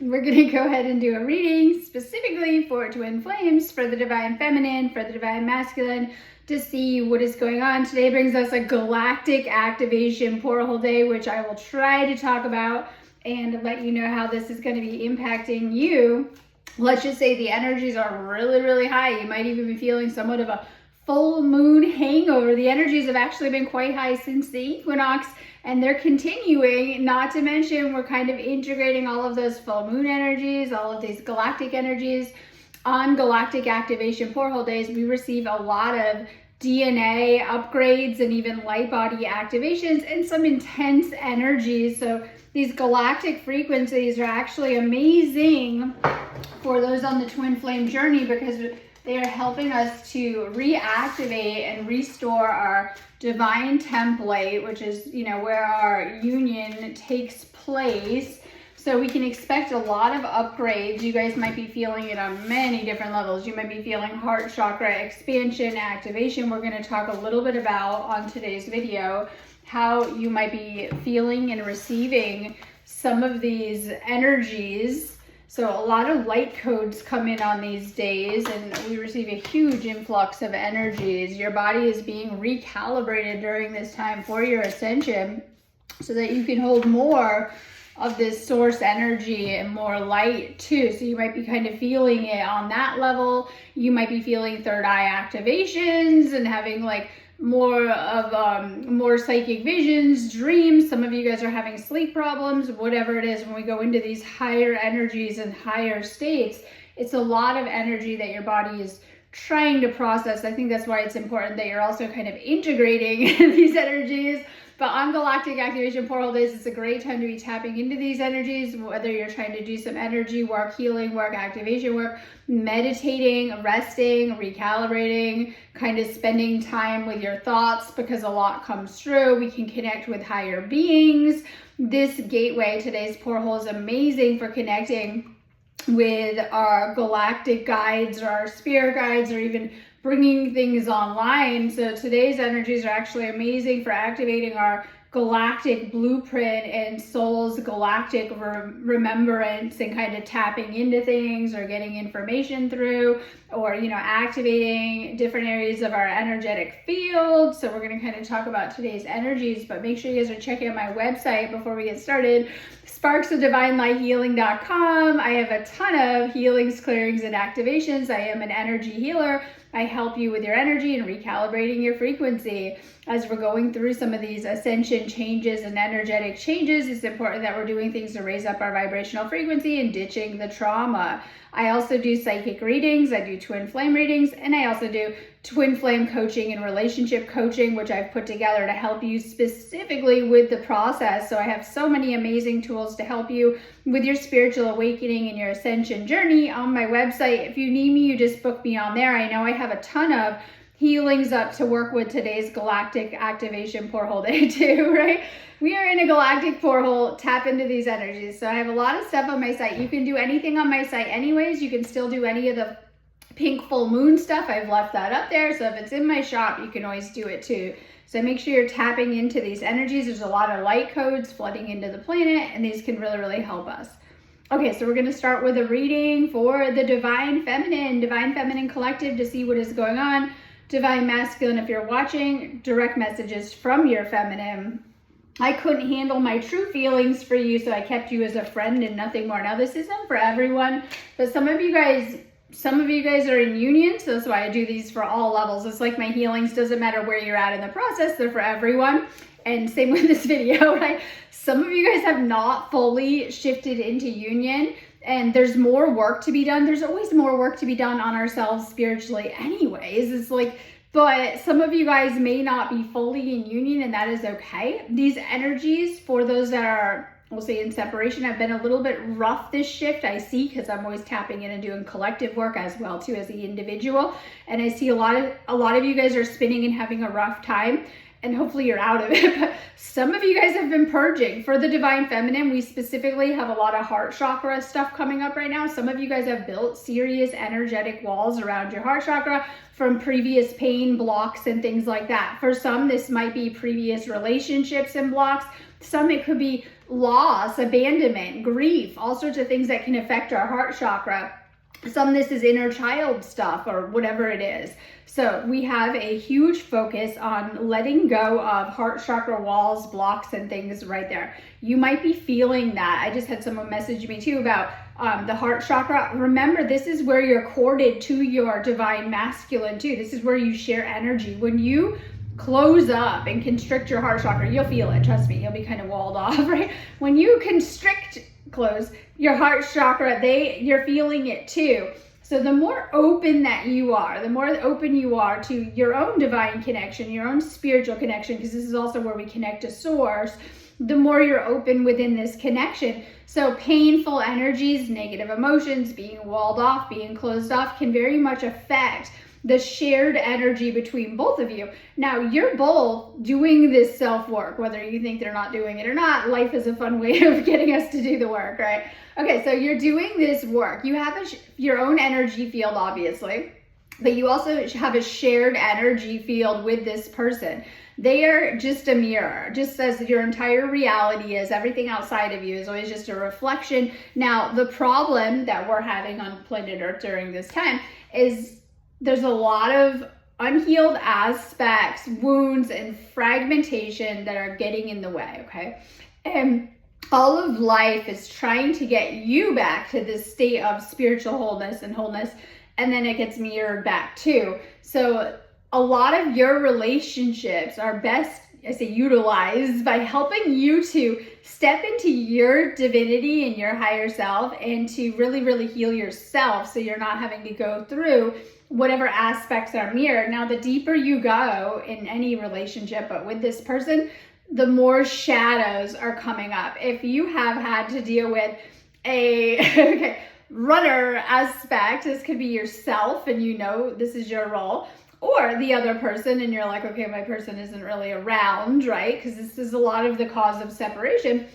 we're going to go ahead and do a reading specifically for twin flames, for the divine feminine, for the divine masculine, to see what is going on. Today brings us a galactic activation portal day, which I will try to talk about and let you know how this is going to be impacting you. Let's just say the energies are really, really high. You might even be feeling somewhat of a full moon hangover. The energies have actually been quite high since the equinox, and they're continuing. Not to mention, we're kind of integrating all of those full moon energies, all of these galactic energies. On galactic activation portal days, we receive a lot of DNA upgrades and even light body activations and some intense energies. So these galactic frequencies are actually amazing for those on the twin flame journey, because they are helping us to reactivate and restore our divine template, which is, where our union takes place. So we can expect a lot of upgrades. You guys might be feeling it on many different levels. You might be feeling heart chakra expansion, activation. We're going to talk a little bit about on today's video how you might be feeling and receiving some of these energies. So a lot of light codes come in on these days, and we receive a huge influx of energies. Your body is being recalibrated during this time for your ascension so that you can hold more of this source energy and more light too. So you might be kind of feeling it on that level. You might be feeling third eye activations and having more psychic visions, dreams. Some of you guys are having sleep problems, whatever it is. When we go into these higher energies and higher states, it's a lot of energy that your body is trying to process. I think that's why it's important that you're also kind of integrating these energies. But on galactic activation portal days, it's a great time to be tapping into these energies, whether you're trying to do some energy work, healing work, activation work, meditating, resting, recalibrating, kind of spending time with your thoughts, because a lot comes through. We can connect with higher beings. This gateway, today's portal, is amazing for connecting with our galactic guides or our spirit guides, or even bringing things online. So today's energies are actually amazing for activating our galactic blueprint and soul's galactic remembrance, and kind of tapping into things or getting information through, or activating different areas of our energetic field. So we're going to kind of talk about today's energies, but make sure you guys are checking out my website before we get started, sparksofdivinelighthealing.com. I have a ton of healings, clearings, and activations. I am an energy healer. I help you with your energy and recalibrating your frequency. As we're going through some of these ascension changes and energetic changes, it's important that we're doing things to raise up our vibrational frequency and ditching the trauma. I also do psychic readings, I do twin flame readings, and I also do twin flame coaching and relationship coaching, which I've put together to help you specifically with the process. So I have so many amazing tools to help you with your spiritual awakening and your ascension journey on my website. If you need me, you just book me on there. I know I have a ton of healings up to work with today's galactic activation portal day too, right? We are in a galactic portal. Tap into these energies. So I have a lot of stuff on my site. You can do anything on my site anyways. You can still do any of the pink full moon stuff. I've left that up there. So if it's in my shop, you can always do it too. So make sure you're tapping into these energies. There's a lot of light codes flooding into the planet, and these can really, really help us. Okay, so we're going to start with a reading for the Divine Feminine Collective, to see what is going on. Divine Masculine, if you're watching, direct messages from your feminine. I couldn't handle my true feelings for you, so I kept you as a friend and nothing more. Now, this isn't for everyone, but some of you guys are in union, so that's why I do these for all levels. It's like my healings, doesn't matter where you're at in the process, they're for everyone. And same with this video, right? Some of you guys have not fully shifted into union, and there's more work to be done. There's always more work to be done on ourselves spiritually anyways. It's like, but some of you guys may not be fully in union, and that is okay. These energies, for those that are, we'll say, in separation, have been a little bit rough this shift, I see, because I'm always tapping in and doing collective work as well too, as the individual. And I see a lot of you guys are spinning and having a rough time, and hopefully you're out of it. But some of you guys have been purging. For the Divine Feminine, we specifically have a lot of heart chakra stuff coming up right now. Some of you guys have built serious energetic walls around your heart chakra from previous pain, blocks, and things like that. For some, this might be previous relationships and blocks. Some, it could be loss, abandonment, grief, all sorts of things that can affect our heart chakra. Some of this is inner child stuff or whatever it is. So we have a huge focus on letting go of heart chakra walls, blocks, and things right there. You might be feeling that. I just had someone message me too about the heart chakra. Remember, this is where you're corded to your divine masculine too. This is where you share energy. When you close up and constrict your heart chakra, you'll feel it. Trust me, you'll be kind of walled off, right? When you close your heart chakra, you're feeling it too. So the more open that you are, the more open you are to your own divine connection, your own spiritual connection, because this is also where we connect to source, the more you're open within this connection. So painful energies, negative emotions, being walled off, being closed off can very much affect the shared energy between both of you. Now, you're both doing this self-work, whether you think they're not doing it or not. Life is a fun way of getting us to do the work, right? Okay, so you're doing this work. You have your own energy field, obviously, but you also have a shared energy field with this person. They are just a mirror, just as your entire reality is. Everything outside of you is always just a reflection. Now, the problem that we're having on planet Earth during this time is there's a lot of unhealed aspects, wounds, and fragmentation that are getting in the way, okay? And all of life is trying to get you back to this state of spiritual wholeness, and then it gets mirrored back too. So a lot of your relationships are best, I say, utilized by helping you to step into your divinity and your higher self and to really, really heal yourself so you're not having to go through whatever aspects are mirrored. Now, the deeper you go in any relationship, but with this person, the more shadows are coming up. If you have had to deal with a runner aspect, this could be yourself and you know this is your role, or the other person and you're like, okay, my person isn't really around, right? Because this is a lot of the cause of separation.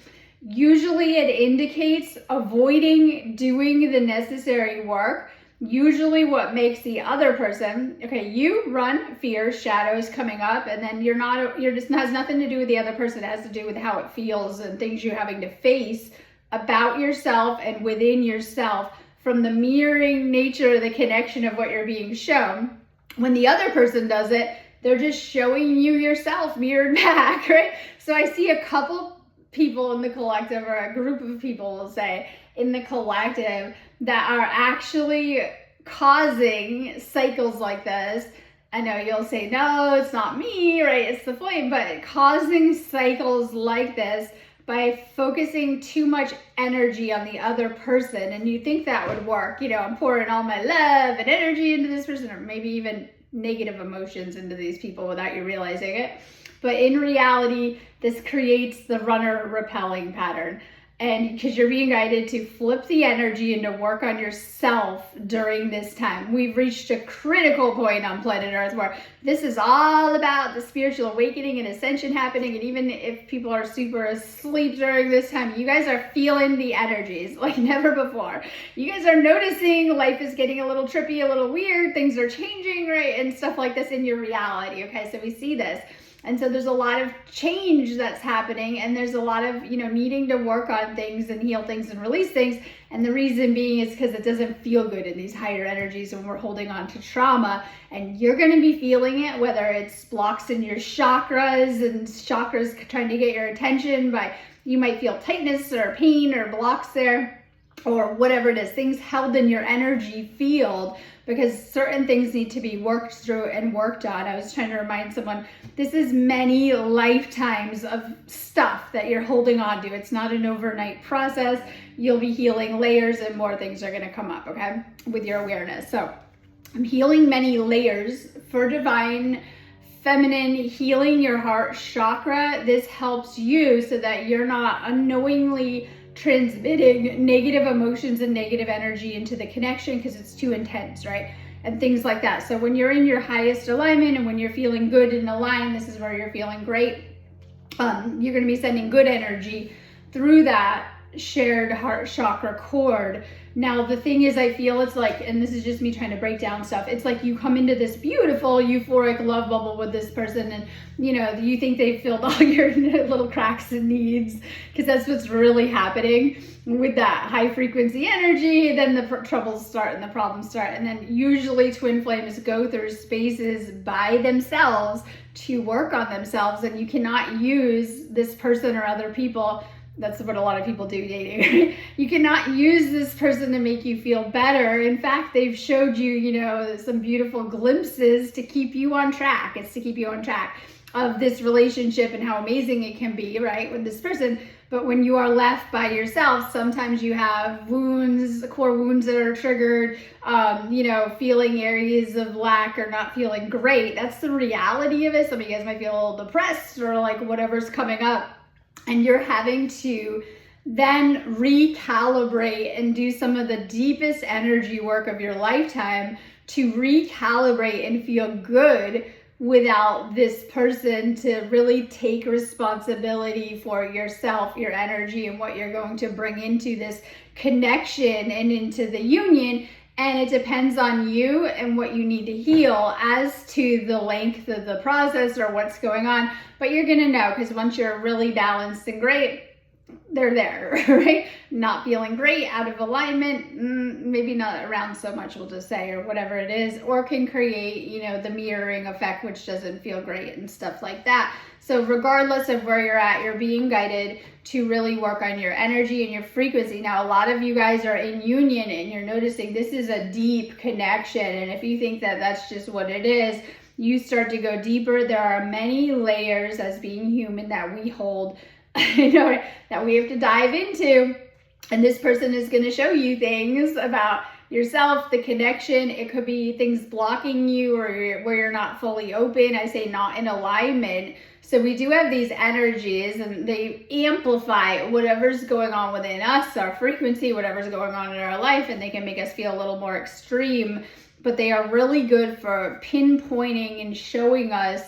Usually it indicates avoiding doing the necessary work. Usually what makes the other person, okay, you run fear, shadows coming up, and then has nothing to do with the other person. It has to do with how it feels and things you're having to face about yourself and within yourself from the mirroring nature of the connection of what you're being shown. When the other person does it, they're just showing you yourself mirrored back, right? So I see a couple people in the collective, or a group of people, we'll say, in the collective that are actually causing cycles like this. I know you'll say, no, it's not me, right? It's the flame, but causing cycles like this by focusing too much energy on the other person. And you think that would work. You know, I'm pouring all my love and energy into this person, or maybe even negative emotions into these people without you realizing it. But in reality, this creates the runner repelling pattern. And because you're being guided to flip the energy and to work on yourself during this time. We've reached a critical point on planet Earth where this is all about the spiritual awakening and ascension happening. And even if people are super asleep during this time, you guys are feeling the energies like never before. You guys are noticing life is getting a little trippy, a little weird. Things are changing, right? And stuff like this in your reality. Okay, so we see this. And so there's a lot of change that's happening, and there's a lot of, needing to work on things and heal things and release things. And the reason being is because it doesn't feel good in these higher energies when we're holding on to trauma. And you're going to be feeling it, whether it's blocks in your chakras and chakras trying to get your attention you might feel tightness or pain or blocks there, or whatever it is, things held in your energy field, because certain things need to be worked through and worked on. I was trying to remind someone, this is many lifetimes of stuff that you're holding on to. It's not an overnight process. You'll be healing layers and more things are gonna come up, okay, with your awareness. So I'm healing many layers for divine feminine, healing your heart chakra. This helps you so that you're not unknowingly transmitting negative emotions and negative energy into the connection because it's too intense, right? And things like that. So when you're in your highest alignment and when you're feeling good and aligned, this is where you're feeling great. You're going to be sending good energy through that shared heart chakra cord. Now, the thing is, I feel it's like, and this is just me trying to break down stuff, it's like you come into this beautiful, euphoric love bubble with this person, and you think they've filled all your little cracks and needs, because that's what's really happening with that high frequency energy. Then the troubles start and the problems start. And then usually twin flames go through spaces by themselves to work on themselves, and you cannot use this person or other people. That's what a lot of people do dating. You cannot use this person to make you feel better. In fact, they've showed you, some beautiful glimpses to keep you on track. It's to keep you on track of this relationship and how amazing it can be, right, with this person. But when you are left by yourself, sometimes you have wounds, core wounds that are triggered, feeling areas of lack or not feeling great. That's the reality of it. Some of you guys might feel a little depressed or like whatever's coming up. And you're having to then recalibrate and do some of the deepest energy work of your lifetime to recalibrate and feel good without this person to really take responsibility for yourself, your energy, and what you're going to bring into this connection and into the union. And it depends on you and what you need to heal as to the length of the process or what's going on. But you're going to know, because once you're really balanced and great, they're there, right? Not feeling great, out of alignment, maybe not around so much, we'll just say, or whatever it is, or can create, the mirroring effect, which doesn't feel great and stuff like that. So regardless of where you're at, you're being guided to really work on your energy and your frequency. Now, a lot of you guys are in union and you're noticing this is a deep connection. And if you think that that's just what it is, you start to go deeper. There are many layers as being human that we hold, that we have to dive into. And this person is going to show you things about yourself, the connection. It could be things blocking you or where you're not fully open. I say not in alignment. So we do have these energies and they amplify whatever's going on within us, our frequency, whatever's going on in our life, and they can make us feel a little more extreme. But they are really good for pinpointing and showing us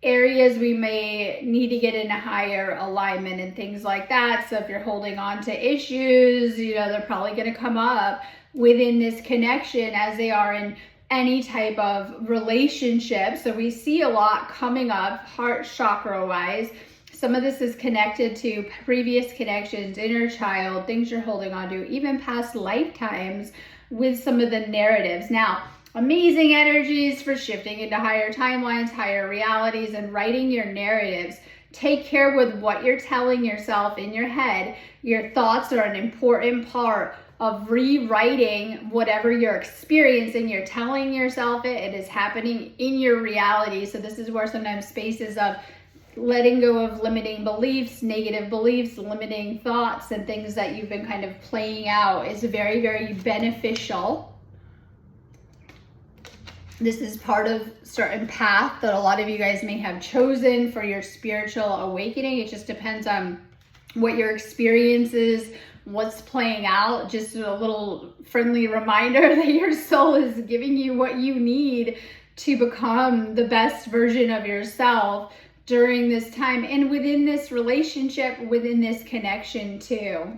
areas we may need to get into higher alignment and things like that. So if you're holding on to issues, they're probably going to come up within this connection as they are in any type of relationship. So we see a lot coming up heart chakra wise. Some of this is connected to previous connections, inner child, things you're holding on to, even past lifetimes with some of the narratives. Now, amazing energies for shifting into higher timelines, higher realities, and writing your narratives. Take care with what you're telling yourself in your head. Your thoughts are an important part of rewriting whatever you're experiencing. You're telling yourself it is happening in your reality. So this is where sometimes spaces of letting go of limiting beliefs, negative beliefs, limiting thoughts, and things that you've been kind of playing out is very, very beneficial. This is part of a certain path that a lot of you guys may have chosen for your spiritual awakening. It just depends on what your experience is, what's playing out. Just a little friendly reminder that your soul is giving you what you need to become the best version of yourself during this time and within this relationship, within this connection too.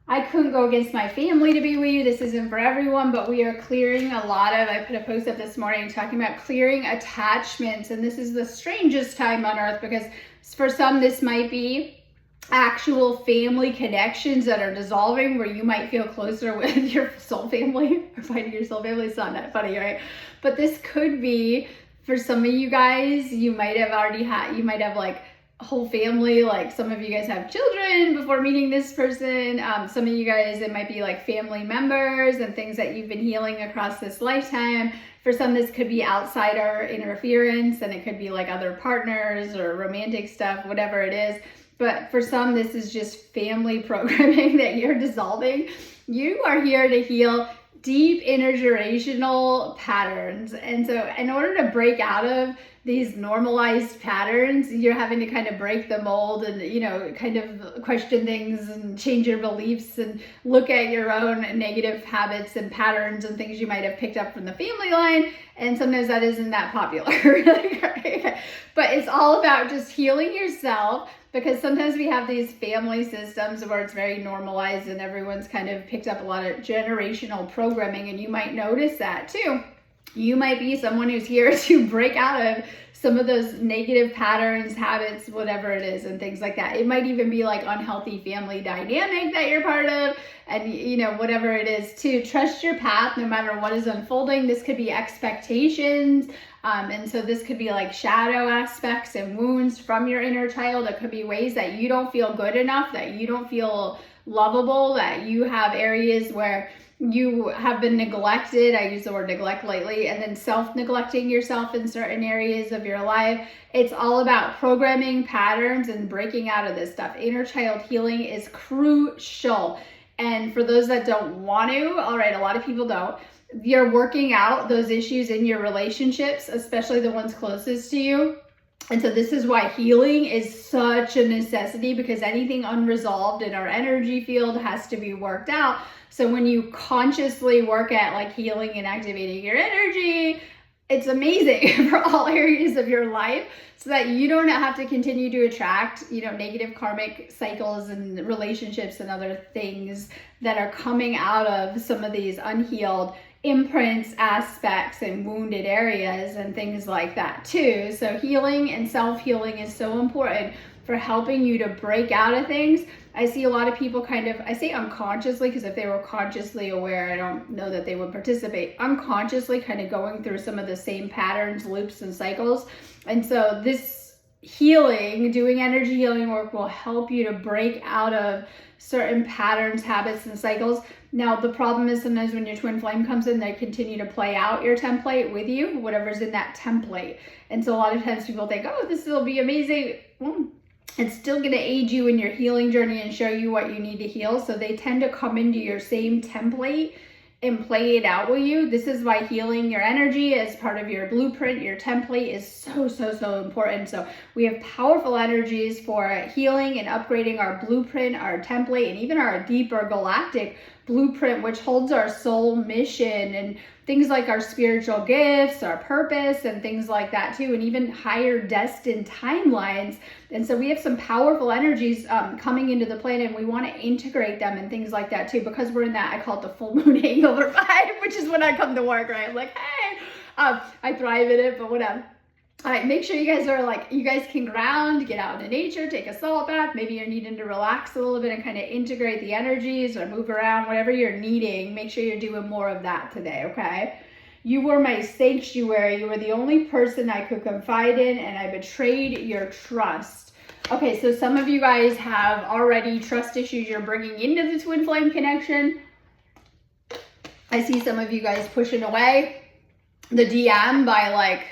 I couldn't go against my family to be with you. This isn't for everyone, but we are clearing a lot of, I put a post up this morning talking about clearing attachments. And this is the strangest time on earth because for some, this might be actual family connections that are dissolving where you might feel closer with your soul family or finding your soul family. It's not that funny, right? But this could be for some of you guys, you might have like a whole family, like some of you guys have children before meeting this person. Some of you guys, it might be like family members and things that you've been healing across this lifetime. For some, this could be outsider interference, and it could be like other partners or romantic stuff, whatever it is. But for some, this is just family programming that you're dissolving. You are here to heal deep intergenerational patterns. And so in order to break out of these normalized patterns, you're having to kind of break the mold and, you know, kind of question things and change your beliefs and look at your own negative habits and patterns and things you might have picked up from the family line. And sometimes that isn't that popular. But it's all about just healing yourself, because sometimes we have these family systems where it's very normalized and everyone's kind of picked up a lot of generational programming, and you might notice that too. You might be someone who's here to break out of some of those negative patterns, habits, whatever it is, and things like that. It might even be like unhealthy family dynamic that you're part of, and you know, whatever it is, to trust your path no matter what is unfolding. This could be expectations. And so this could be like shadow aspects and wounds from your inner child. It could be ways that you don't feel good enough, that you don't feel lovable, that you have areas where you have been neglected. I use the word neglect lately, and then self-neglecting yourself in certain areas of your life. It's all about programming patterns and breaking out of this stuff. Inner child healing is crucial. And for those that don't want to, all right, a lot of people don't, you're working out those issues in your relationships, especially the ones closest to you. And so this is why healing is such a necessity, because anything unresolved in our energy field has to be worked out. So when you consciously work at like healing and activating your energy, it's amazing for all areas of your life, so that you don't have to continue to attract, you know, negative karmic cycles and relationships and other things that are coming out of some of these unhealed imprints, aspects, and wounded areas and things like that too. So healing and self-healing is so important for helping you to break out of things. I see a lot of people kind of, I say unconsciously, because if they were consciously aware, I don't know that they would participate, unconsciously kind of going through some of the same patterns, loops, and cycles. And so this healing, doing energy healing work, will help you to break out of certain patterns, habits, and cycles. Now, the problem is sometimes when your twin flame comes in, they continue to play out your template with you, whatever's in that template. And so a lot of times people think, oh, this will be amazing. Well, it's still going to aid you in your healing journey and show you what you need to heal. So they tend to come into your same template and play it out with you. This is why healing your energy as part of your blueprint, your template, is so important. So we have powerful energies for healing and upgrading our blueprint, our template, and even our deeper galactic blueprint, which holds our soul mission and things like our spiritual gifts, our purpose, and things like that too, and even higher destined timelines. And so we have some powerful energies coming into the planet, and we want to integrate them and things like that too, because we're in that, I call it the full moon hangover vibe, which is when I come to work, right? I'm like, hey, I thrive in it, but whatever. All right, make sure you guys are like, you guys can ground, get out into nature, take a salt bath. Maybe you're needing to relax a little bit and kind of integrate the energies or move around, whatever you're needing. Make sure you're doing more of that today, okay? You were my sanctuary. You were the only person I could confide in, and I betrayed your trust. Okay, so some of you guys have already trust issues you're bringing into the twin flame connection. I see some of you guys pushing away the DM by like,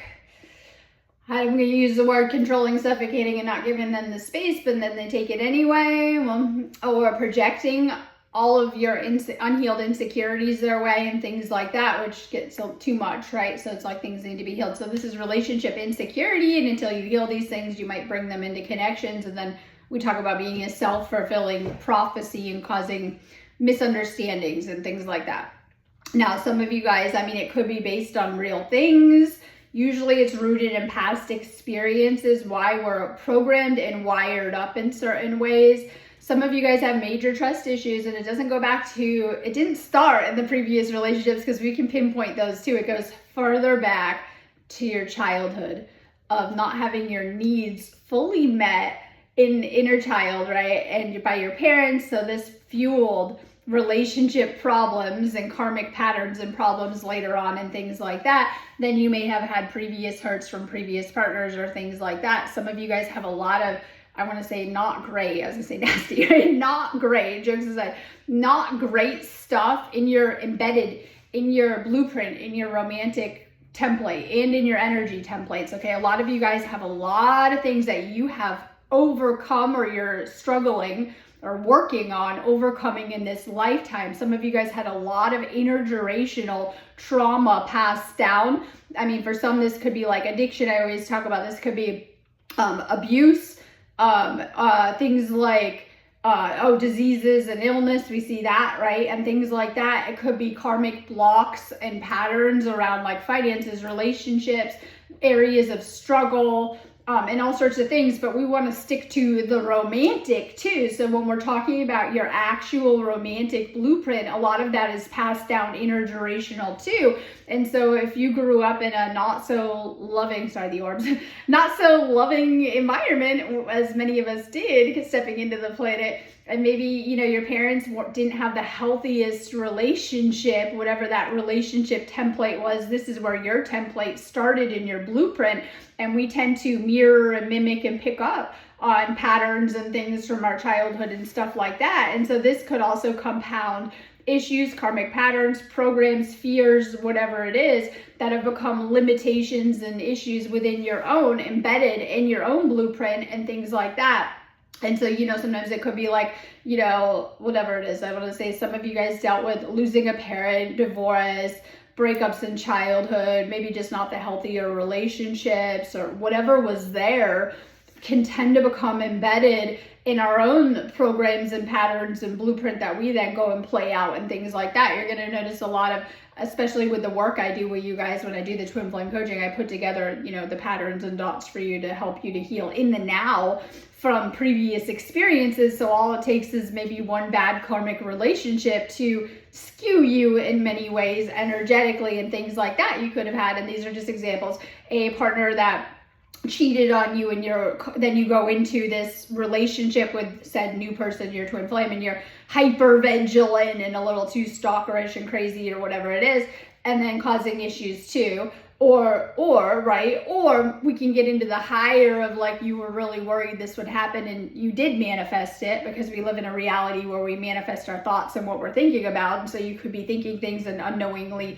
I'm going to use the word controlling, suffocating, and not giving them the space, but then they take it anyway. Well, or projecting all of your unhealed insecurities their way and things like that, which gets too much, right? So it's like things need to be healed. So this is relationship insecurity, and until you heal these things, you might bring them into connections. And then we talk about being a self-fulfilling prophecy and causing misunderstandings and things like that. Now, some of you guys, I mean, it could be based on real things. Usually it's rooted in past experiences, why we're programmed and wired up in certain ways. Some of you guys have major trust issues, and it doesn't go back to, it didn't start in the previous relationships, because we can pinpoint those too. It goes further back to your childhood of not having your needs fully met in inner child, right? And by your parents. So this fueled relationship problems and karmic patterns and problems later on and things like that. Then you may have had previous hurts from previous partners or things like that. Some of you guys have a lot of, I want to say not great, I was going to say nasty, right? Not great, jokes aside, not great stuff in your embedded, in your blueprint, in your romantic template, and in your energy templates, okay? A lot of you guys have a lot of things that you have overcome or you're struggling or working on overcoming in this lifetime. Some of you guys had a lot of intergenerational trauma passed down. I mean, for some, this could be like addiction. I always talk about this could be abuse, things like diseases and illness, we see that, right? And things like that. It could be karmic blocks and patterns around like finances, relationships, areas of struggle, and all sorts of things. But we want to stick to the romantic too. So when we're talking about your actual romantic blueprint, a lot of that is passed down intergenerational too. And so if you grew up in a not so loving environment, as many of us did stepping into the planet, and maybe, your parents didn't have the healthiest relationship, whatever that relationship template was, this is where your template started in your blueprint. And we tend to mirror and mimic and pick up on patterns and things from our childhood and stuff like that. And so this could also compound issues, karmic patterns, programs, fears, whatever it is, that have become limitations and issues within your own, embedded in your own blueprint and things like that. And so, sometimes it could be like, whatever it is. I want to say some of you guys dealt with losing a parent, divorce, breakups in childhood, maybe just not the healthier relationships, or whatever was there can tend to become embedded in our own programs and patterns and blueprint that we then go and play out and things like that. You're going to notice a lot of, especially with the work I do with you guys, when I do the twin flame coaching, I put together, the patterns and dots for you to help you to heal in the now from previous experiences. So all it takes is maybe one bad karmic relationship to skew you in many ways energetically and things like that you could have had. And these are just examples. A partner that cheated on you, and then you go into this relationship with said new person, your twin flame, and you're hyper vigilant and a little too stalkerish and crazy or whatever it is, and then causing issues too. Or we can get into the higher of like, you were really worried this would happen and you did manifest it, because we live in a reality where we manifest our thoughts and what we're thinking about. And so you could be thinking things and unknowingly,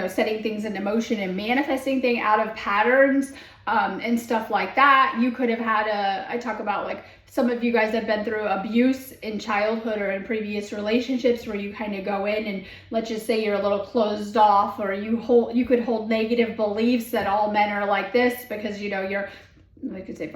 setting things into motion and manifesting things out of patterns and stuff like that. You could have had I talk about like, some of you guys have been through abuse in childhood or in previous relationships where you kind of go in and, let's just say you're a little closed off, or you could hold negative beliefs that all men are like this because, I could say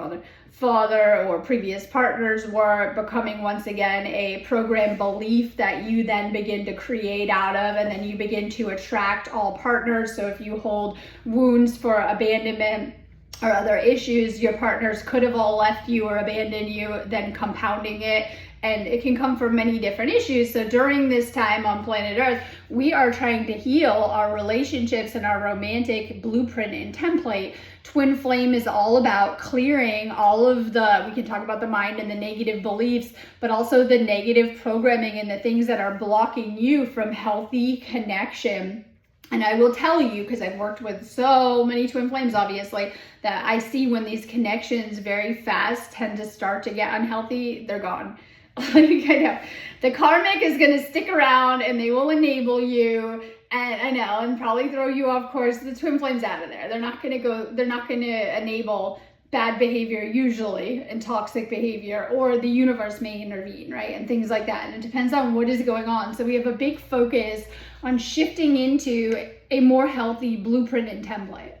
father or previous partners were becoming once again a program belief that you then begin to create out of, and then you begin to attract all partners. So if you hold wounds for abandonment or other issues, your partners could have all left you or abandoned you, then compounding it. And it can come from many different issues. So during this time on planet Earth, we are trying to heal our relationships and our romantic blueprint and template. Twin flame is all about clearing all of we can talk about the mind and the negative beliefs, but also the negative programming and the things that are blocking you from healthy connection. And I will tell you, because I've worked with so many twin flames, obviously, that I see when these connections very fast tend to start to get unhealthy, they're gone. I know. The karmic is going to stick around and they will enable you, and probably throw you off course. The twin flame's out of there. They're not going to enable bad behavior usually, and toxic behavior, or the universe may intervene, right? And things like that. And it depends on what is going on. So we have a big focus on shifting into a more healthy blueprint and template.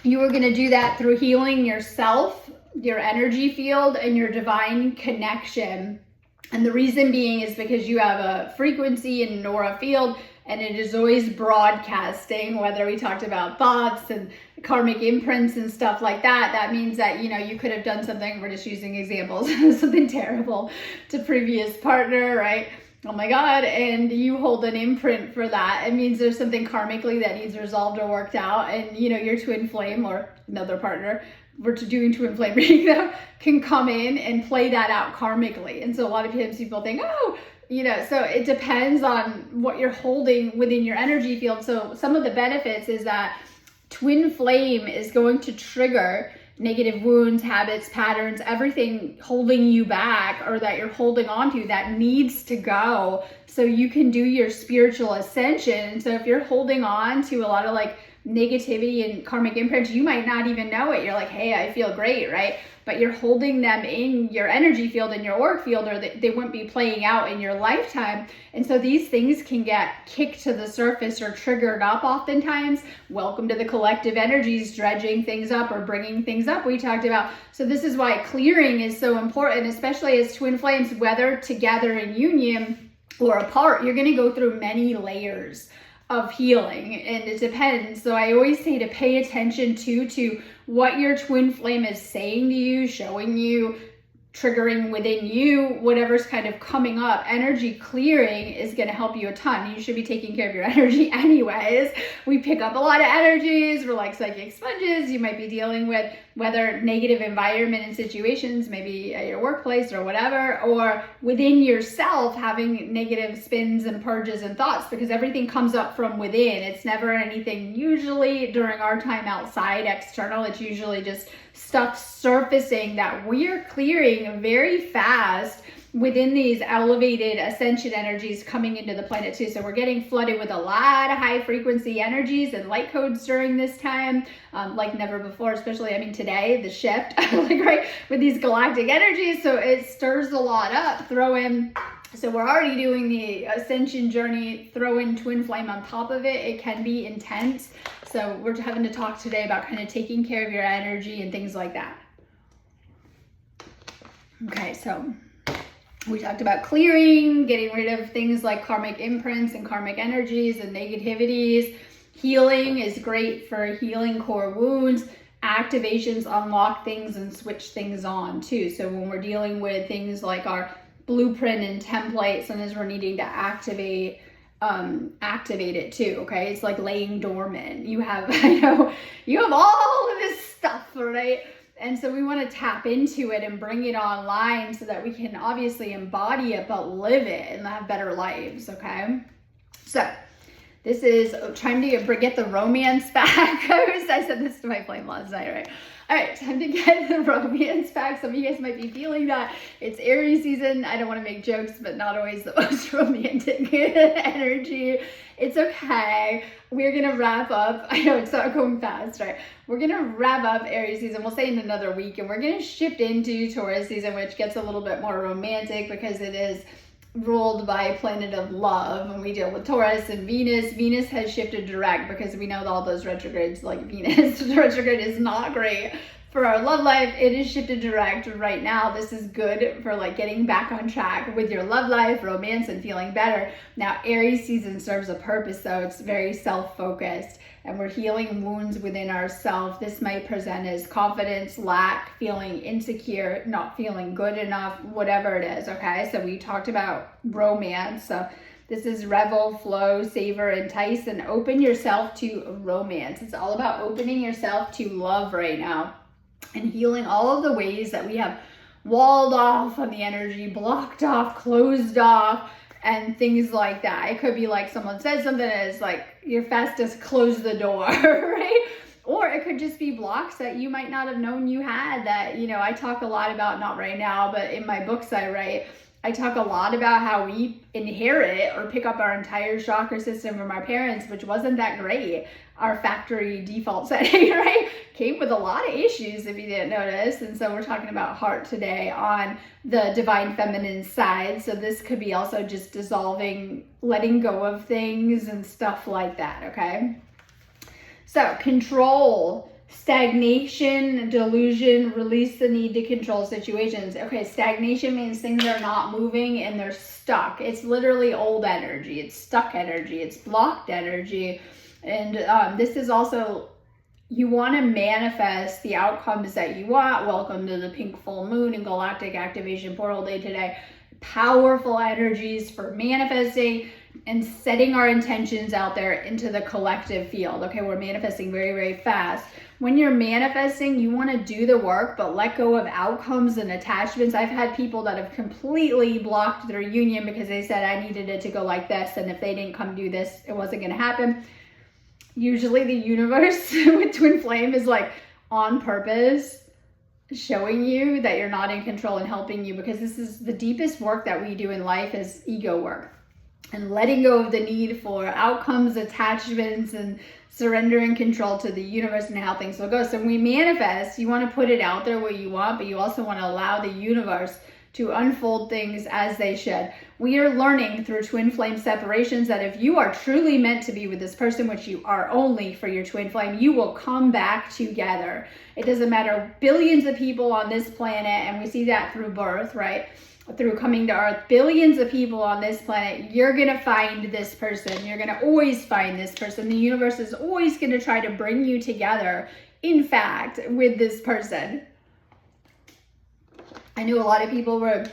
You are going to do that through healing yourself, your energy field, and your divine connection. And the reason being is because you have a frequency and an aura field, and it is always broadcasting, whether we talked about thoughts and karmic imprints and stuff like that. That means that, you could have done something, we're just using examples, something terrible to previous partner, right? Oh my God, and you hold an imprint for that. It means there's something karmically that needs resolved or worked out, and your twin flame or another partner, we're doing twin flame reading them, can come in and play that out karmically. And so a lot of times people think, so it depends on what you're holding within your energy field. So some of the benefits is that twin flame is going to trigger negative wounds, habits, patterns, everything holding you back or that you're holding on to that needs to go so you can do your spiritual ascension. And so if you're holding on to a lot of like negativity and karmic imprints, you might not even know it. You're like, hey, I feel great, right? But you're holding them in your energy field, in your auric field, or they wouldn't be playing out in your lifetime. And so these things can get kicked to the surface or triggered up oftentimes. Welcome to the collective energies, dredging things up or bringing things up we talked about. So this is why clearing is so important, especially as twin flames, whether together in union or apart. You're going to go through many layers of healing, and it depends. So I always say to pay attention to what your twin flame is saying to you, showing you, triggering within you, whatever's kind of coming up. Energy clearing is going to help you a ton. You should be taking care of your energy anyways. We pick up a lot of energies. We're like psychic sponges. You might be dealing with whether negative environment and situations, maybe at your workplace or whatever, or within yourself having negative spins and purges and thoughts, because everything comes up from within. It's never anything usually during our time outside, external. It's usually just stuff surfacing that we're clearing very fast within these elevated ascension energies coming into the planet too. So we're getting flooded with a lot of high frequency energies and light codes during this time, like never before, especially, I mean, today, the shift, like right, with these galactic energies. So it stirs a lot up. So we're already doing the ascension journey, throw in twin flame on top of it. It can be intense. So we're having to talk today about kind of taking care of your energy and things like that. Okay, so we talked about clearing, getting rid of things like karmic imprints and karmic energies and negativities. Healing is great for healing core wounds. Activations unlock things and switch things on too. So when we're dealing with things like our blueprint and template, sometimes we're needing to activate it too. Okay, it's like laying dormant. You have you have all of this stuff, right? And so we want to tap into it and bring it online so that we can obviously embody it but live it and have better lives. Okay, so this is trying to get the romance back. I said this to my flame last night, right? All right, time to get the romance back. Some of you guys might be feeling that. It's Aries season. I don't want to make jokes, but not always the most romantic energy. It's okay. We're going to wrap up. I know it's not going fast, right? We're going to wrap up Aries season. We'll say in another week, and we're going to shift into Taurus season, which gets a little bit more romantic because it is ruled by a planet of love. When we deal with Taurus and Venus has shifted direct because we know all those retrogrades, like Venus retrograde is not great for our love life. It is shifted direct right now. This is good for like getting back on track with your love life, romance, and feeling better. Now Aries season serves a purpose though. It's very self-focused and we're healing wounds within ourselves. This might present as confidence, lack, feeling insecure, not feeling good enough, whatever it is, okay? So we talked about romance. So this is revel, flow, savor, entice, and open yourself to romance. It's all about opening yourself to love right now and healing all of the ways that we have walled off on the energy, blocked off, closed off, and things like that. It could be like someone said something and it's like your fastest close the door, right? Or it could just be blocks that you might not have known you had that, I talk a lot about, not right now, but in my books I write, I talk a lot about how we inherit or pick up our entire chakra system from our parents, which wasn't that great. Our factory default setting, right, came with a lot of issues if you didn't notice. And so we're talking about heart today on the divine feminine side. So this could be also just dissolving, letting go of things and stuff like that, okay? So control, stagnation, delusion, release the need to control situations. Okay, stagnation means things are not moving and they're stuck. It's literally old energy. It's stuck energy. It's blocked energy. And this is also, you want to manifest the outcomes that you want. Welcome to the pink full moon and galactic activation portal day today. Powerful energies for manifesting and setting our intentions out there into the collective field. Okay, we're manifesting very, very fast. When you're manifesting, you want to do the work, but let go of outcomes and attachments. I've had people that have completely blocked their union because they said, I needed it to go like this, and if they didn't come do this, it wasn't going to happen. Usually the universe with twin flame is like on purpose showing you that you're not in control and helping you, because this is the deepest work that we do in life is ego work. and letting go of the need for outcomes, attachments, and surrendering control to the universe and how things will go. So when we manifest, you want to put it out there what you want, but you also want to allow the universe to unfold things as they should. We are learning through twin flame separations that if you are truly meant to be with this person, which you are only for your twin flame, you will come back together. It doesn't matter, billions of people on this planet, and we see that through birth, right? Through coming to earth, billions of people on this planet, you're gonna find this person. You're gonna always find this person. The universe is always gonna try to bring you together, in fact, with this person. I knew a lot of people were,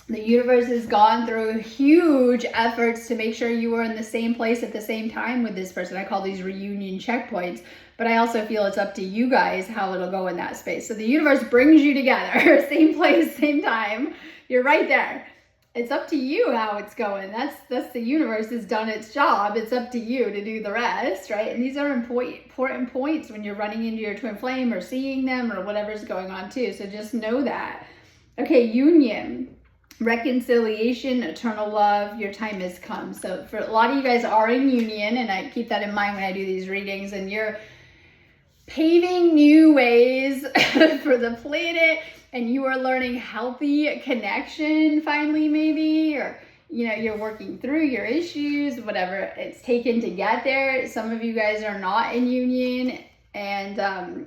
the universe has gone through huge efforts to make sure you were in the same place at the same time with this person. I call these reunion checkpoints, but I also feel it's up to you guys how it'll go in that space. So the universe brings you together, same place, same time. You're right there. It's up to you how it's going. That's the universe has done its job. It's up to you to do the rest, right? And these are important points when you're running into your twin flame or seeing them or whatever's going on too. So just know that. Okay, union, reconciliation, eternal love, your time has come. So for a lot of you guys are in union, and I keep that in mind when I do these readings, and you're paving new ways for the planet, and you are learning healthy connection finally, maybe, or you're working through your issues, whatever it's taken to get there. Some of you guys are not in union and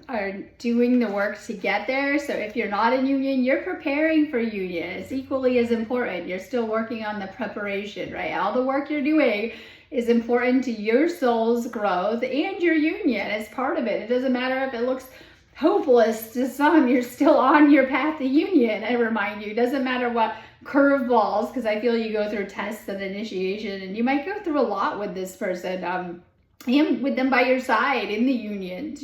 are doing the work to get there. So if you're not in union, you're preparing for union. It's equally as important. You're still working on the preparation, right? All the work you're doing is important to your soul's growth and your union. It's part of it. It doesn't matter if it looks hopeless to some, you're still on your path to union. I remind you, it doesn't matter what curveballs, because I feel you go through tests and initiation, and you might go through a lot with this person, and with them by your side in the unions,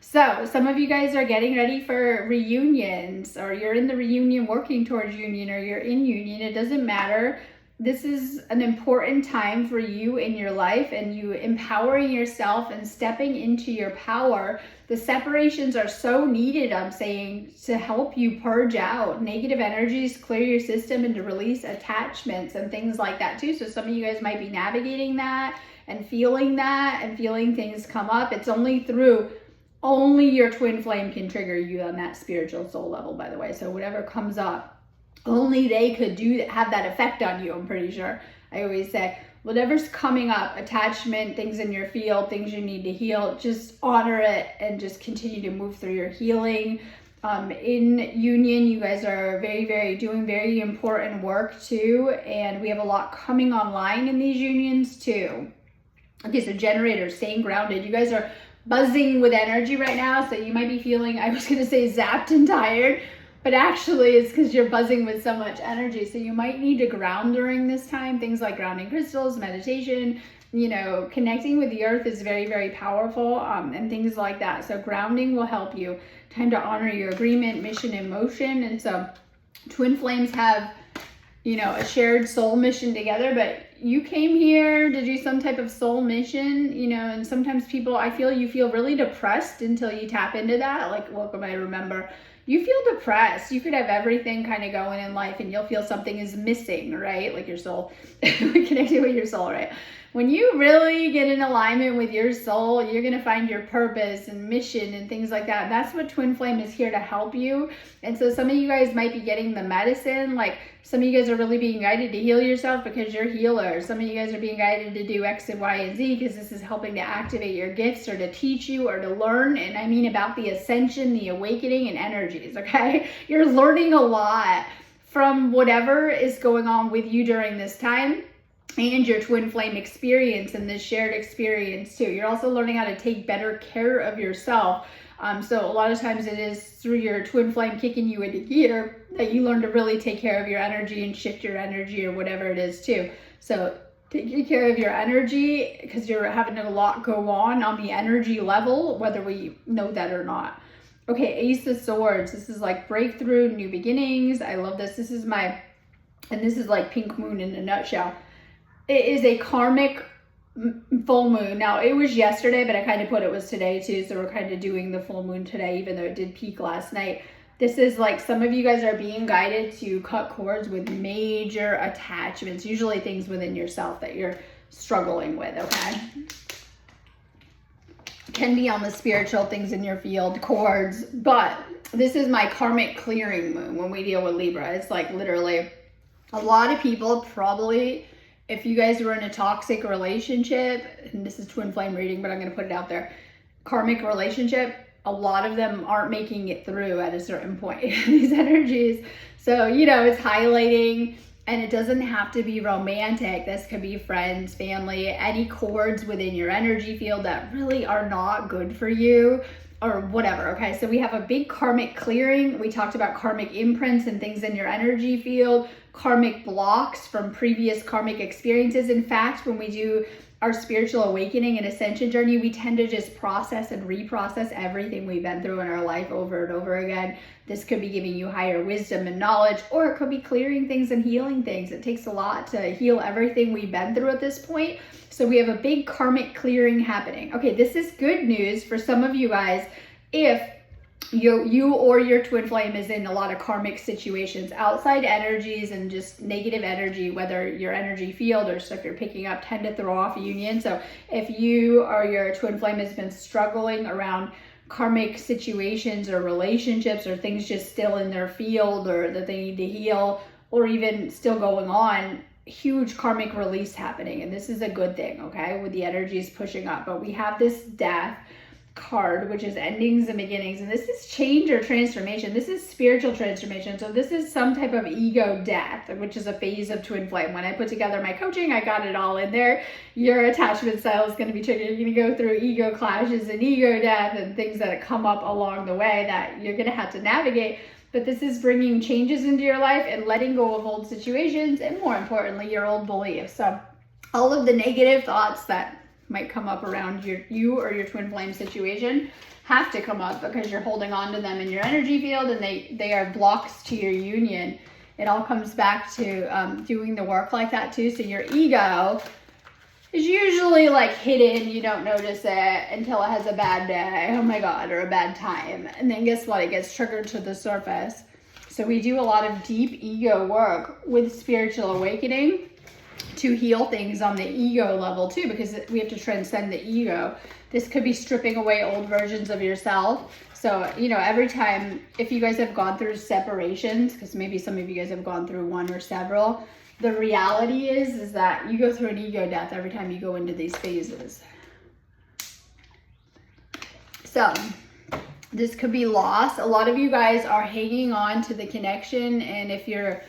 So some of you guys are getting ready for reunions, or you're in the reunion working towards union, or you're in union. It doesn't matter. This is an important time for you in your life, and you empowering yourself and stepping into your power. The separations are so needed, I'm saying, to help you purge out negative energies, clear your system, and to release attachments and things like that too. So some of you guys might be navigating that and feeling things come up. It's only your twin flame can trigger you on that spiritual soul level, by the way. So whatever comes up, only they could have that effect on you, I'm pretty sure. I always say, whatever's coming up, attachment, things in your field, things you need to heal, just honor it and just continue to move through your healing. In union, you guys are doing very important work too, and we have a lot coming online in these unions too. Okay, so generators, staying grounded. You guys are buzzing with energy right now, so you might be feeling, I was going to say zapped and tired, but actually it's because you're buzzing with so much energy. So you might need to ground during this time. Things like grounding crystals, meditation, connecting with the earth is very powerful, and things like that. So grounding will help you. Time to honor your agreement, mission, and motion. And so twin flames have, a shared soul mission together, but you came here to do some type of soul mission, and sometimes I feel you feel really depressed until you tap into that. Like, welcome, I remember. You feel depressed. You could have everything kind of going in life, and you'll feel something is missing, right? Like your soul, connected with your soul, right? When you really get in alignment with your soul, you're going to find your purpose and mission and things like that. That's what Twin Flame is here to help you. And so some of you guys might be getting the medicine. Like some of you guys are really being guided to heal yourself because you're healers. Some of you guys are being guided to do X and Y and Z because this is helping to activate your gifts or to teach you or to learn. And I mean about the ascension, the awakening, and energies, okay? You're learning a lot from whatever is going on with you during this time, and your twin flame experience and this shared experience too. You're also learning how to take better care of yourself. So a lot of times it is through your twin flame kicking you into gear that you learn to really take care of your energy and shift your energy or whatever it is too. So taking care of your energy because you're having a lot go on the energy level, whether we know that or not. Okay, Ace of Swords. This is like breakthrough, new beginnings. I love this. This is like Pink Moon in a nutshell. It is a karmic full moon. Now, it was yesterday, but I kind of put it was today too. So we're kind of doing the full moon today, even though it did peak last night. This is like some of you guys are being guided to cut cords with major attachments, usually things within yourself that you're struggling with, okay? Can be on the spiritual things in your field, cords, but this is my karmic clearing moon when we deal with Libra. It's like literally a lot of people probably, if you guys were in a toxic relationship, and this is twin flame reading, but I'm going to put it out there, karmic relationship, a lot of them aren't making it through at a certain point in these energies. So, you know, it's highlighting, and it doesn't have to be romantic. This could be friends, family, any cords within your energy field that really are not good for you or whatever, okay? So we have a big karmic clearing. We talked about karmic imprints and things in your energy field, karmic blocks from previous karmic experiences. In fact, when we do our spiritual awakening and ascension journey, we tend to just process and reprocess everything we've been through in our life over and over again. This could be giving you higher wisdom and knowledge, or it could be clearing things and healing things. It takes a lot to heal everything we've been through at this point. So we have a big karmic clearing happening. Okay, this is good news for some of you guys if you or your twin flame is in a lot of karmic situations, outside energies and just negative energy, whether your energy field or stuff you're picking up tend to throw off union. So if you or your twin flame has been struggling around karmic situations or relationships or things just still in their field or that they need to heal or even still going on, huge karmic release happening. And this is a good thing, okay, with the energies pushing up. But we have this death card, which is endings and beginnings, and this is change or transformation. This is spiritual transformation. So this is some type of ego death, which is a phase of twin flame. When I put together my coaching, I got it all in there. Your attachment style is going to be triggered. You're going to go through ego clashes and ego death and things that come up along the way that you're going to have to navigate. But this is bringing changes into your life and letting go of old situations, and more importantly, your old beliefs. So all of the negative thoughts that might come up around you or your twin flame situation have to come up because you're holding on to them in your energy field, and they are blocks to your union. It all comes back to doing the work like that too. So your ego is usually like hidden. You don't notice it until it has a bad day, oh my God, or a bad time. And then guess what? It gets triggered to the surface. So we do a lot of deep ego work with spiritual awakening to heal things on the ego level too, because we have to transcend the ego. This could be stripping away old versions of yourself. So, you know, every time, if you guys have gone through separations, because maybe some of you guys have gone through one or several, the reality is that you go through an ego death every time you go into these phases. So this could be loss. A lot of you guys are hanging on to the connection, and if you're,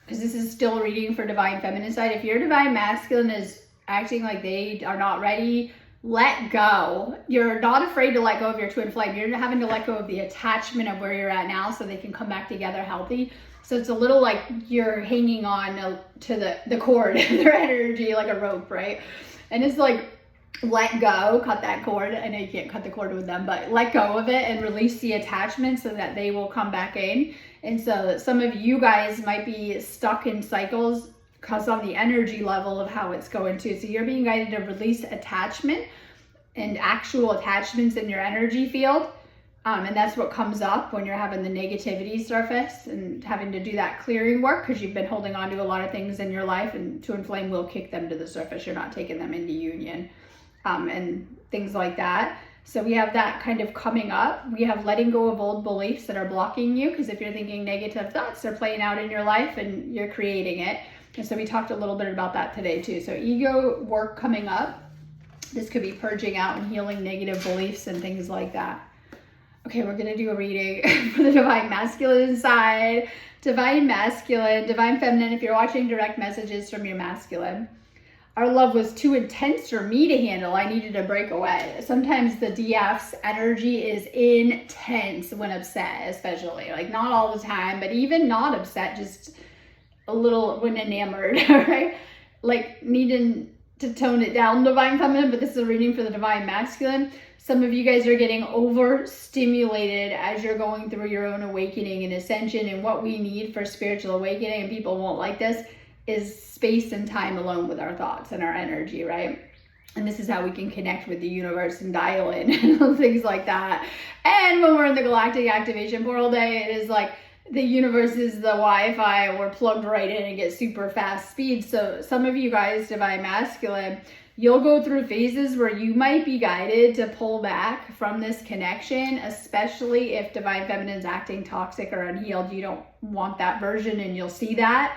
because this is still a reading for divine feminine side, if your divine masculine is acting like they are not ready, let go. You're not afraid to let go of your twin flame. You're having to let go of the attachment of where you're at now so they can come back together healthy. So it's a little like you're hanging on to the cord of their energy like a rope, right? And it's like, let go, cut that cord. I know you can't cut the cord with them, but let go of it and release the attachment so that they will come back in. And so some of you guys might be stuck in cycles because on the energy level of how it's going to. So you're being guided to release attachment and actual attachments in your energy field. And that's what comes up when you're having the negativity surface and having to do that clearing work, because you've been holding on to a lot of things in your life, and twin flame will kick them to the surface. You're not taking them into union and things like that. So we have that kind of coming up. We have letting go of old beliefs that are blocking you, because if you're thinking negative thoughts, they're playing out in your life and you're creating it. And so we talked a little bit about that today too. So ego work coming up. This could be purging out and healing negative beliefs and things like that. Okay, we're gonna do a reading for the divine masculine side. Divine masculine, divine feminine, if you're watching direct messages from your masculine. Our love was too intense for me to handle. I needed to break away. Sometimes the DF's energy is intense when upset, especially. Like not all the time, but even not upset, just a little when enamored, right? Like needing to tone it down, divine feminine, but this is a reading for the divine masculine. Some of you guys are getting overstimulated as you're going through your own awakening and ascension, and what we need for spiritual awakening, and people won't like this, is space and time alone with our thoughts and our energy, right? And this is how we can connect with the universe and dial in and things like that. And when we're in the galactic activation portal day, it is like the universe is the Wi-Fi. We're plugged right in and get super fast speed. So some of you guys, Divine Masculine, you'll go through phases where you might be guided to pull back from this connection, especially if Divine Feminine's acting toxic or unhealed. You don't want that version, and you'll see that.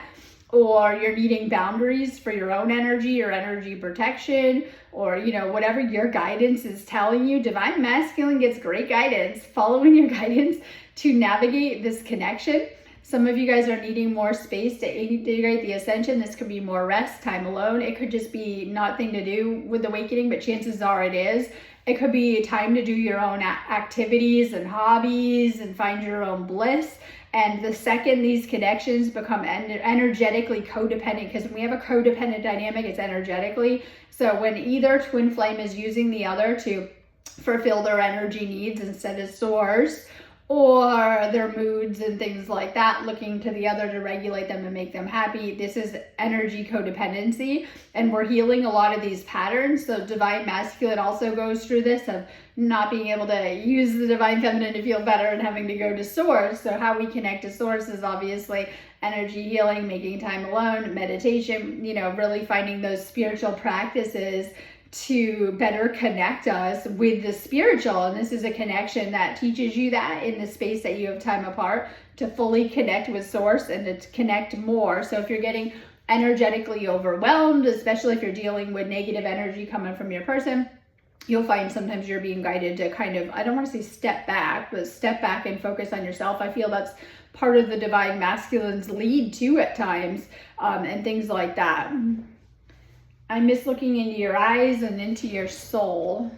Or you're needing boundaries for your own energy or energy protection, or, you know, whatever your guidance is telling you. Divine Masculine gets great guidance, following your guidance to navigate this connection. Some of you guys are needing more space to integrate the ascension. This could be more rest, time alone. It could just be nothing to do with awakening, but chances are it is. It could be time to do your own activities and hobbies and find your own bliss. And the second these connections become energetically codependent, because when we have a codependent dynamic, it's energetically. So when either twin flame is using the other to fulfill their energy needs instead of source, or their moods and things like that, looking to the other to regulate them and make them happy, this is energy codependency. And we're healing a lot of these patterns. So Divine Masculine also goes through this of not being able to use the Divine Feminine to feel better and having to go to source. So how we connect to source is obviously energy healing, making time alone, meditation, you know, really finding those spiritual practices to better connect us with the spiritual. And this is a connection that teaches you that in the space that you have time apart, to fully connect with source and to connect more. So if you're getting energetically overwhelmed, especially if you're dealing with negative energy coming from your person, you'll find sometimes you're being guided to kind of, I don't want to say step back, but step back and focus on yourself. I feel that's part of the Divine Masculine's lead too at times, and things like that. I miss looking into your eyes and into your soul.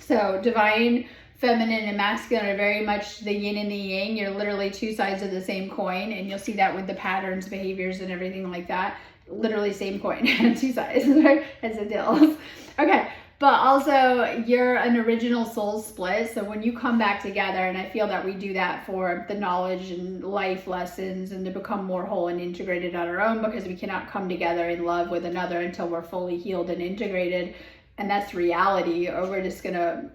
So Divine Feminine and Masculine are very much the yin and the yang. You're literally two sides of the same coin, and you'll see that with the patterns, behaviors, and everything like that. Literally same coin, two sides, right? As a deal. Okay. But also, you're an original soul split. So when you come back together, and I feel that we do that for the knowledge and life lessons and to become more whole and integrated on our own, because we cannot come together in love with another until we're fully healed and integrated. And that's reality, or we're just going to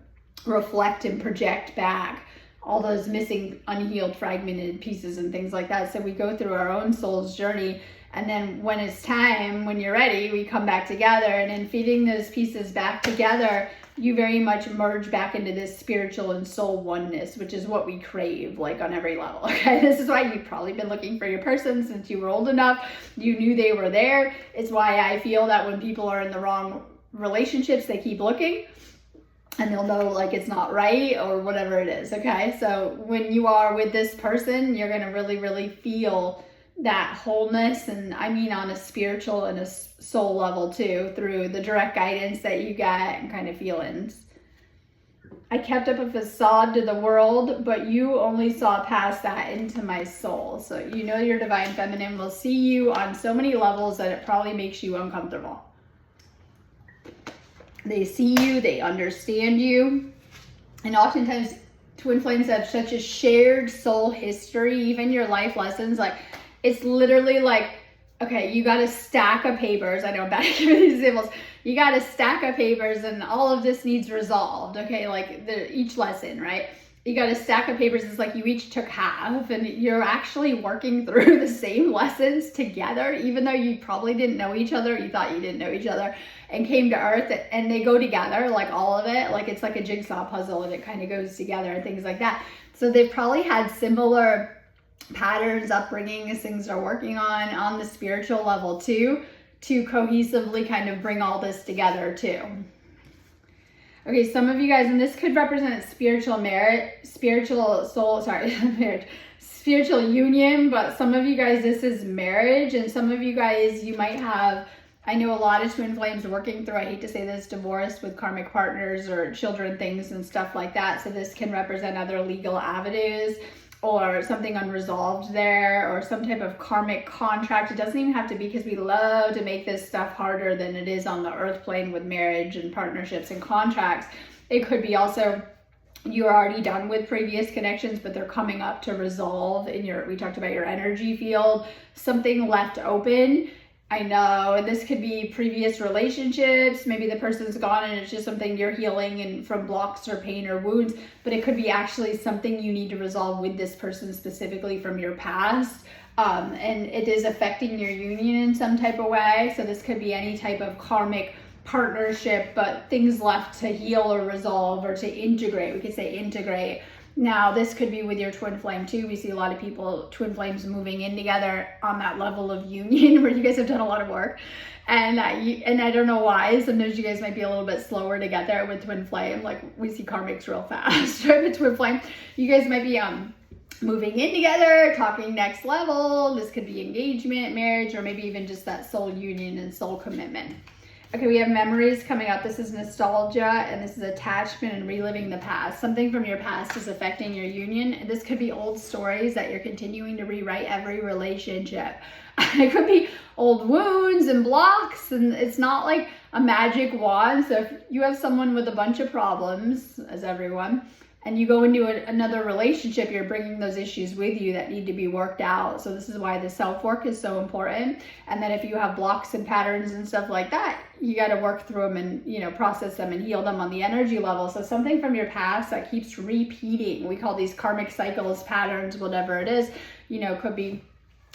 reflect and project back all those missing, unhealed, fragmented pieces and things like that. So we go through our own soul's journey. And then when it's time, when you're ready, we come back together. And in feeding those pieces back together, you very much merge back into this spiritual and soul oneness, which is what we crave, like on every level. Okay, this is why you've probably been looking for your person since you were old enough. You knew they were there. It's why I feel that when people are in the wrong relationships, they keep looking. And they'll know like it's not right or whatever it is. Okay, so when you are with this person, you're going to really, really feel that wholeness, and I mean on a spiritual and a soul level too, through the direct guidance that you get and kind of feelings. I kept up a facade to the world, but you only saw past that into my soul. So you know your Divine Feminine will see you on so many levels that it probably makes you uncomfortable. They see you, they understand you, and oftentimes twin flames have such a shared soul history, even your life lessons, like it's literally like, okay, you got a stack of papers. I know I'm bad at giving these examples. You got a stack of papers and all of this needs resolved. Okay, like each lesson, right? You got a stack of papers. It's like you each took half and you're actually working through the same lessons together, even though you probably didn't know each other. You thought you didn't know each other and came to Earth, and they go together, like all of it. Like it's like a jigsaw puzzle and it kind of goes together and things like that. So they've probably had similar patterns, upbringings, things they're working on the spiritual level too, to cohesively kind of bring all this together too. Okay, some of you guys, and this could represent spiritual merit, spiritual union, but some of you guys, this is marriage, and some of you guys, you might have, I know a lot of twin flames working through, I hate to say this, divorce with karmic partners or children things and stuff like that. So this can represent other legal avenues, or something unresolved there, or some type of karmic contract. It doesn't even have to be, because we love to make this stuff harder than it is on the earth plane with marriage and partnerships and contracts. It could be also you're already done with previous connections, but they're coming up to resolve in your, we talked about your energy field, something left open. I know, and this could be previous relationships. Maybe the person's gone and it's just something you're healing and from blocks or pain or wounds, but it could be actually something you need to resolve with this person specifically from your past. And it is affecting your union in some type of way. So this could be any type of karmic partnership, but things left to heal or resolve or to integrate. We could say integrate. Now, this could be with your twin flame too. We see a lot of people, twin flames moving in together on that level of union where you guys have done a lot of work. And I don't know why. Sometimes you guys might be a little bit slower to get there with twin flame. Like we see karmics real fast, right? With twin flame, you guys might be moving in together, talking next level. This could be engagement, marriage, or maybe even just that soul union and soul commitment. Okay, we have memories coming up. This is nostalgia, and this is attachment and reliving the past. Something from your past is affecting your union. And this could be old stories that you're continuing to rewrite every relationship. It could be old wounds and blocks, and it's not like a magic wand. So if you have someone with a bunch of problems, as everyone, and you go into another relationship, you're bringing those issues with you that need to be worked out. So this is why the self-work is so important. And then if you have blocks and patterns and stuff like that, you got to work through them and, you know, process them and heal them on the energy level. So something from your past that keeps repeating. We call these karmic cycles, patterns, whatever it is. You know, could be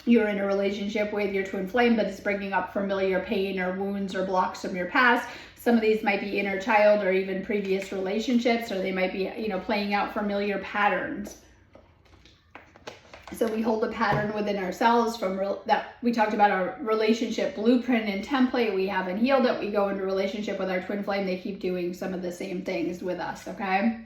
you're in a relationship with your twin flame, but it's bringing up familiar pain or wounds or blocks from your past. Some of these might be inner child or even previous relationships, or they might be, you know, playing out familiar patterns. So we hold a pattern within ourselves from that we talked about our relationship blueprint and template. We haven't healed it. We go into relationship with our twin flame. They keep doing some of the same things with us, okay?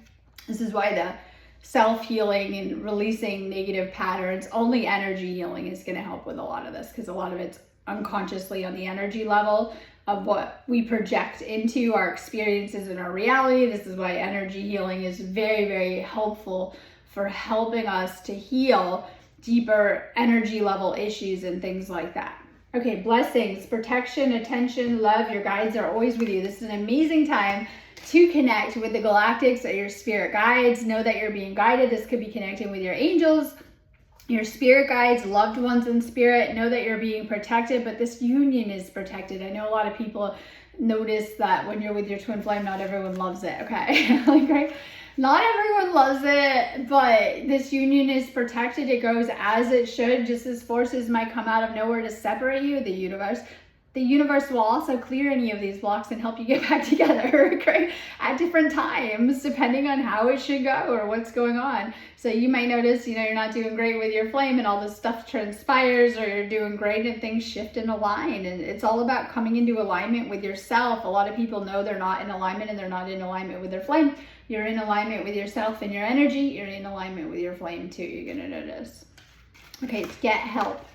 This is why the self-healing and releasing negative patterns, only energy healing is going to help with a lot of this, because a lot of it's unconsciously on the energy level of what we project into our experiences and our reality. This is why energy healing is very, very helpful for helping us to heal deeper energy level issues and things like that. Okay, blessings, protection, attention, love. Your guides are always with you. This is an amazing time to connect with the galactics or your spirit guides. Know that you're being guided. This could be connecting with your angels, your spirit guides, loved ones in spirit. Know that you're being protected, but this union is protected. I know a lot of people notice that when you're with your twin flame, not everyone loves it, okay? Like, right? Not everyone loves it, but this union is protected. It goes as it should. Just as forces might come out of nowhere to separate you, the universe will also clear any of these blocks and help you get back together, okay? At different times, depending on how it should go or what's going on. So you might notice, you know, you're not doing great with your flame and all this stuff transpires, or you're doing great and things shift and align. And it's all about coming into alignment with yourself. A lot of people know they're not in alignment and they're not in alignment with their flame. You're in alignment with yourself and your energy. You're in alignment with your flame too. You're gonna notice. Okay, to get help.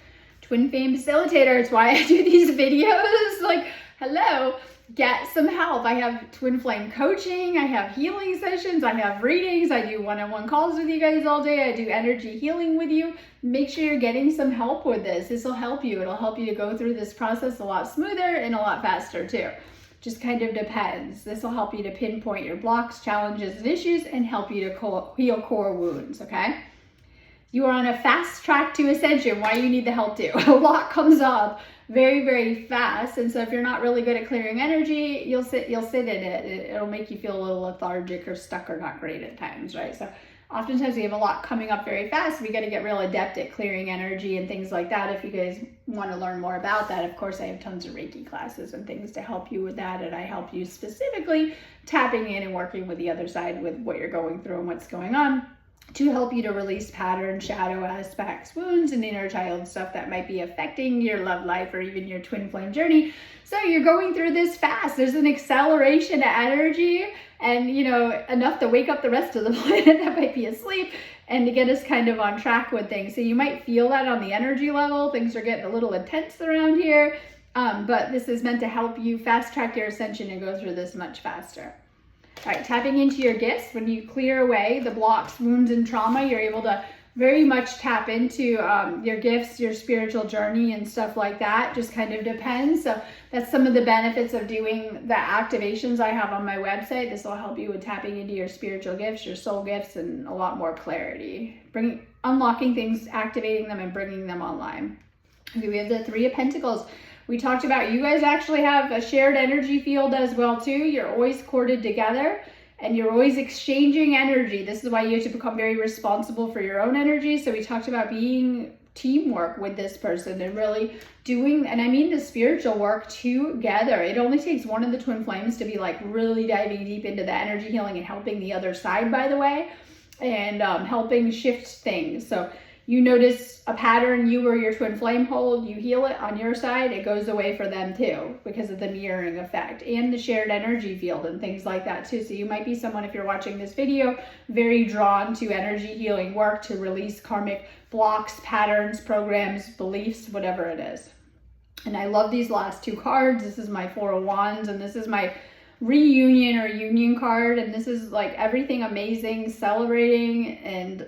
Twin flame facilitator. It's why I do these videos. Like, hello, get some help. I have twin flame coaching. I have healing sessions. I have readings. I do one-on-one calls with you guys all day. I do energy healing with you. Make sure you're getting some help with this. This will help you. It'll help you to go through this process a lot smoother and a lot faster too. Just kind of depends. This will help you to pinpoint your blocks, challenges, and issues, and help you to heal core wounds, okay? You are on a fast track to ascension. Why you need the help too. A lot comes up very, very fast. And so if you're not really good at clearing energy, you'll sit in it. It'll make you feel a little lethargic or stuck or not great at times, right? So oftentimes we have a lot coming up very fast. We got to get real adept at clearing energy and things like that. If you guys want to learn more about that, of course, I have tons of Reiki classes and things to help you with that. And I help you specifically tapping in and working with the other side with what you're going through and what's going on, to help you to release patterns, shadow aspects, wounds, and inner child stuff that might be affecting your love life or even your twin flame journey. So you're going through this fast. There's an acceleration of energy, and, you know, enough to wake up the rest of the planet that might be asleep and to get us kind of on track with things. So you might feel that on the energy level. Things are getting a little intense around here, but this is meant to help you fast track your ascension and go through this much faster. All right, tapping into your gifts. When you clear away the blocks, wounds, and trauma, you're able to very much tap into your gifts, your spiritual journey, and stuff like that. Just kind of depends. So that's some of the benefits of doing the activations I have on my website. This will help you with tapping into your spiritual gifts, your soul gifts, and a lot more clarity. Unlocking things, activating them, and bringing them online. Okay, we have the Three of Pentacles. We talked about you guys actually have a shared energy field as well too. You're always corded together and you're always exchanging energy. This is why you have to become very responsible for your own energy. So we talked about being teamwork with this person and really doing, and I mean the spiritual work together. It only takes one of the twin flames to be like really diving deep into the energy healing and helping the other side, by the way, and helping shift things. So you notice a pattern you or your twin flame hold, you heal it on your side, it goes away for them too because of the mirroring effect and the shared energy field and things like that too. So you might be someone, if you're watching this video, very drawn to energy healing work to release karmic blocks, patterns, programs, beliefs, whatever it is. And I love these last two cards. This is my Four of Wands and this is my reunion or union card, and this is like everything amazing, celebrating and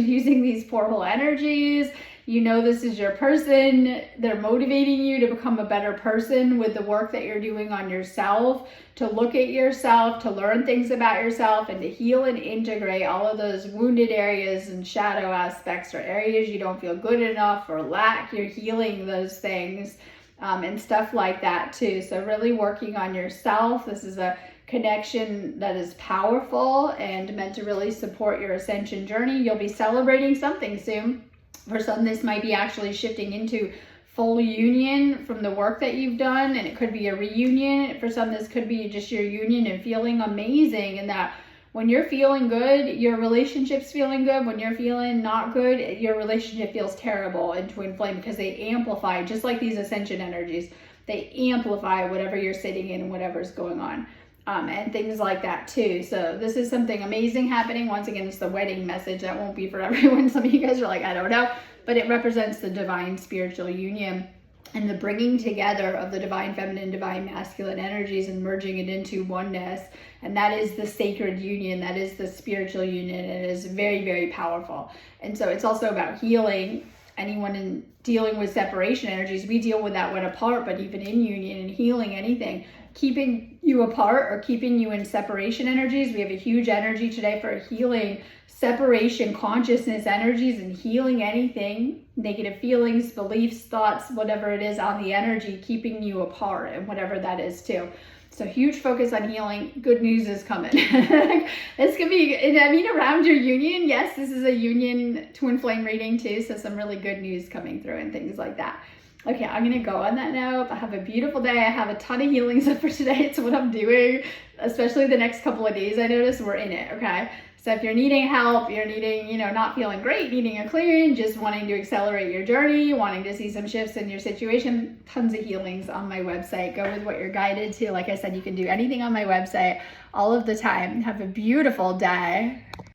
using these portal energies. You know, this is your person. They're motivating you to become a better person with the work that you're doing on yourself, to look at yourself, to learn things about yourself, and to heal and integrate all of those wounded areas and shadow aspects or areas you don't feel good enough or lack. You're healing those things. And stuff like that too. So really working on yourself. This is a connection that is powerful and meant to really support your ascension journey. You'll be celebrating something soon. For some, this might be actually shifting into full union from the work that you've done, and it could be a reunion. For some, this could be just your union and feeling amazing, and that when you're feeling good, your relationship's feeling good. When you're feeling not good, your relationship feels terrible in twin flame, because they amplify, just like these ascension energies, they amplify whatever you're sitting in and whatever's going on, and things like that too. So this is something amazing happening. Once again, it's the wedding message. That won't be for everyone. Some of you guys are like, I don't know, but it represents the divine spiritual union and the bringing together of the divine feminine, divine masculine energies and merging it into oneness. And that is the sacred union. That is the spiritual union. And it is very, very powerful. And so it's also about healing anyone in dealing with separation energies. We deal with that when apart, but even in union and healing anything, keeping you apart or keeping you in separation energies. We have a huge energy today for healing separation consciousness energies and healing anything, negative feelings, beliefs, thoughts, whatever it is on the energy, keeping you apart and whatever that is too. So huge focus on healing. Good news is coming. This could be, I mean, around your union. Yes, this is a union twin flame reading too. So some really good news coming through and things like that. Okay, I'm going to go on that note. Have a beautiful day. I have a ton of healings up for today. It's what I'm doing, especially the next couple of days. I notice we're in it, okay? So if you're needing help, you're needing, not feeling great, needing a clearing, just wanting to accelerate your journey, wanting to see some shifts in your situation, tons of healings on my website. Go with what you're guided to. Like I said, you can do anything on my website all of the time. Have a beautiful day.